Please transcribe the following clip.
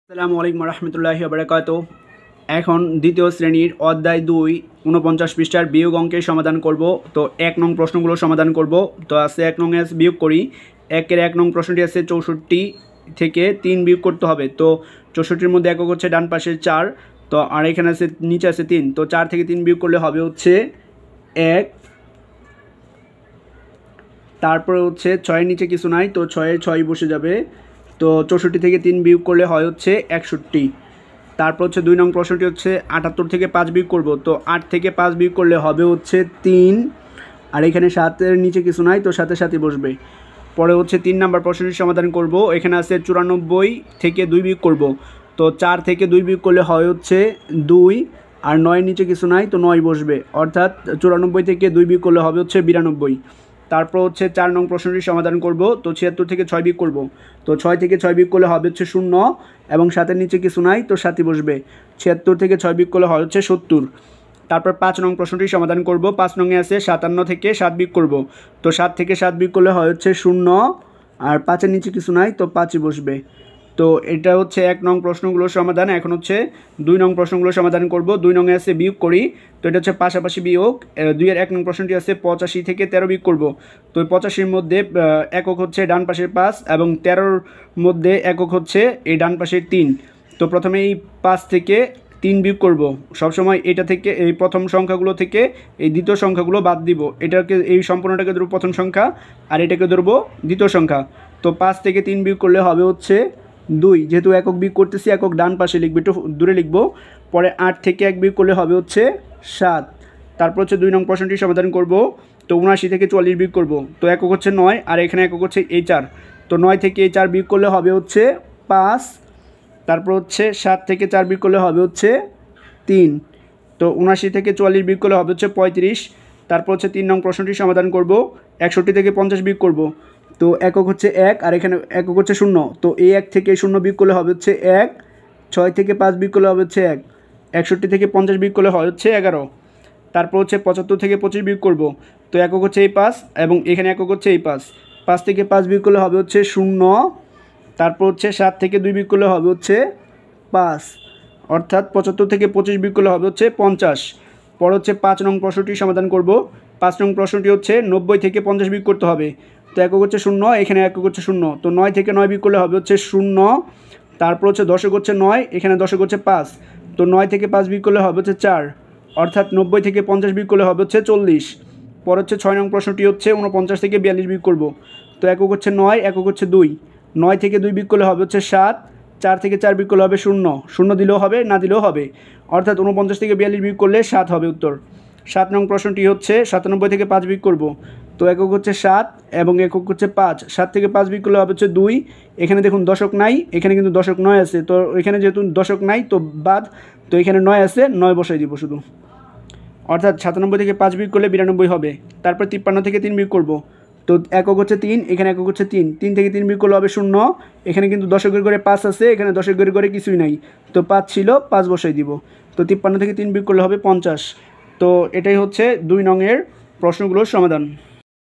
আসসালামু আলাইকুম রহমতুল্লাহি বারাকাতুহু। এখন দ্বিতীয় শ্রেণীর অধ্যায় 2 49 পৃষ্ঠার বিয়োগ অঙ্কের সমাধান করব। তো 1 নং প্রশ্নগুলো সমাধান করব। তো আছে 1 নং এস বিয়োগ করি। 1 নং প্রশ্নটি আছে 64 থেকে 3 বিয়োগ করতে হবে। তো 64-র মধ্যে একক হচ্ছে ডান পাশে 4, তো আর এখানে আছে নিচে আছে 3। তো 4 থেকে 3 বিয়োগ করলে হবে হচ্ছে 1। তারপরে হচ্ছে 6-এর নিচে কিছু নাই, তো 6-এর 6 বসে যাবে। তো 64 থেকে 3 বিয়োগ করলে হয় হচ্ছে 61। তারপর হচ্ছে 2 নং প্রশ্নটি হচ্ছে 78 থেকে 5 বিয়োগ করব। তো 8 থেকে 5 বিয়োগ করলে হবে হচ্ছে 3, আর এখানে 7-এর নিচে কিছু নাই, তো 7-এর সাথে বসবে। পরে হচ্ছে 3 নাম্বার প্রশ্নটির সমাধান করব। এখানে আছে 94 থেকে 2 বিয়োগ করব। তো 4 থেকে 2 বিয়োগ করলে হয় হচ্ছে 2, আর 9-এর নিচে কিছু নাই, তো 9 বসবে, অর্থাৎ 94 থেকে 2 বিয়োগ করলে হবে হচ্ছে 92। তারপর হচ্ছে 4 নং প্রশ্নটির সমাধান করব। তো 76 থেকে 6 বিয়োগ করব। তো 6 থেকে 6 বিয়োগ করলে হবে হচ্ছে 0, এবং 7-এর নিচে কিছু নাই, তো 7ই বসবে। 76 থেকে 6 বিয়োগ করলে হয় হচ্ছে 70। তারপর 5 নং প্রশ্নটির সমাধান করব। 5 নংয়ে আছে 57 থেকে 7 বিয়োগ করব। তো 7 থেকে 7 বিয়োগ করলে হয় হচ্ছে 0, আর 5-এর নিচে কিছু নাই, তো 5ই বসবে। তো এটা হচ্ছে 1 নং প্রশ্নগুলোর সমাধান। এখন হচ্ছে 2 নং প্রশ্নগুলো সমাধান করব। 2 নংয়ে আছে বিয়োগ করি। তো এটা হচ্ছে পাশাপাশি বিয়োগ। 2-এর 1 নং প্রশ্নটি আছে 85 থেকে 13 বিয়োগ করব। তো 85-র মধ্যে একক হচ্ছে ডান পাশের 5, এবং 13-র মধ্যে একক হচ্ছে এই ডান পাশের 3। তো প্রথমে এই 5 থেকে 3 বিয়োগ করব। সবসময় এটা থেকে, এই প্রথম সংখ্যাগুলো থেকে এই দ্বিতীয় সংখ্যাগুলো বাদ দিব। এটাকে, এই সম্পূর্ণটাকে ধরবো প্রথম সংখ্যা, আর এটাকে ধরবো দ্বিতীয় সংখ্যা। তো 5 থেকে 3 বিয়োগ করলে হবে হচ্ছে 2, যেহেতু একক বিয়োগ করতেছি একক ডান পাশে লিখবো, একটু দূরে লিখবো। পরে 8 থেকে 1 বিয়োগ করলে হবে হচ্ছে 7। তারপর হচ্ছে 2 নং প্রশ্নটি সমাধান করব। তো 79 থেকে 44 বিয়োগ করব। তো একক হচ্ছে 9, আর এখানে একক হচ্ছে এই 4। তো 9 থেকে এই 4 বিয়োগ করলে হবে হচ্ছে 5। তারপর হচ্ছে 7 থেকে 4 বিয়োগ করলে হবে হচ্ছে 3। তো 79 থেকে 44 বিয়োগ করলে হবে হচ্ছে 35। তারপর হচ্ছে 3 নং প্রশ্নটি সমাধান করব। 61 থেকে 50 বিয়োগ করব। তো একক হচ্ছে 1, আর এখানে একক হচ্ছে 0। তো এই 1 থেকে 0 বিয়োগ করলে হবে হচ্ছে 1। 6 থেকে 5 বিয়োগ করলে হবে হচ্ছে 1। 61 থেকে 50 বিয়োগ করলে হয় হচ্ছে 11। তারপর হচ্ছে 75 থেকে 25 বিয়োগ করব। তো একক হচ্ছে এই 5, এবং এখানে একক হচ্ছে এই 5। 5 থেকে 5 বিয়োগ করলে হবে হচ্ছে 0। তারপর হচ্ছে 7 থেকে 2 বিয়োগ করলে হবে হচ্ছে 5, অর্থাৎ 75 থেকে 25 বিয়োগ করলে হবে হচ্ছে 50। পর হচ্ছে 5 নং প্রশ্নটি সমাধান করব। 5 নং প্রশ্নটি হচ্ছে 90 থেকে 50 বিয়োগ করতে হবে। তো একক হচ্ছে 0, এখানে একক হচ্ছে 0। তো 9 থেকে 9 বিয়োগ করলে হবে হচ্ছে 0। তারপর হচ্ছে দশক হচ্ছে 9, এখানে দশক হচ্ছে 5। তো 9 থেকে 5 বিয়োগ করলে হবে হচ্ছে 4, অর্থাৎ 90 থেকে 50 বিয়োগ করলে হবে হচ্ছে 40। পর হচ্ছে 6 নং প্রশ্নটি হচ্ছে 49 থেকে 42 বিয়োগ করব। তো একক হচ্ছে 9, একক হচ্ছে 2। 9 থেকে 2 বিয়োগ করলে হবে হচ্ছে 7। 4 থেকে 4 বিয়োগ করলে হবে 0। 0 দিলেও হবে, না দিলেও হবে, অর্থাৎ 49 থেকে 42 বিয়োগ করলে 7 হবে উত্তর। 7 নং প্রশ্নটি হচ্ছে 97 থেকে 5 বিয়োগ করব। তো একক হচ্ছে 7, এবং একক হচ্ছে 5। 7 থেকে 5 বিয়োগ করলে হবে হচ্ছে 2। এখানে দেখুন দশক নাই, এখানে কিন্তু দশক 9 আছে। তো এখানে যেহেতু দশক নাই, তো বাদ। তো এখানে 9 আছে, 9 বসাই দিব শুধু, অর্থাৎ 97 থেকে 5 বিয়োগ করলে 92 হবে। তারপর 53 থেকে 3 বিয়োগ করব। তো একক হচ্ছে 3, এখানে একক হচ্ছে 3। 3 থেকে 3 বিয়োগ করলে হবে 0। এখানে কিন্তু দশকের ঘরে 5 আছে, এখানে দশকের ঘরে কিছুই নাই, তো 5 ছিল, 5 বসাই দিব। তো 53 থেকে 3 বিয়োগ করলে হবে 50। তো এটাই হচ্ছে 2 নংয়ের প্রশ্নগুলোর সমাধান।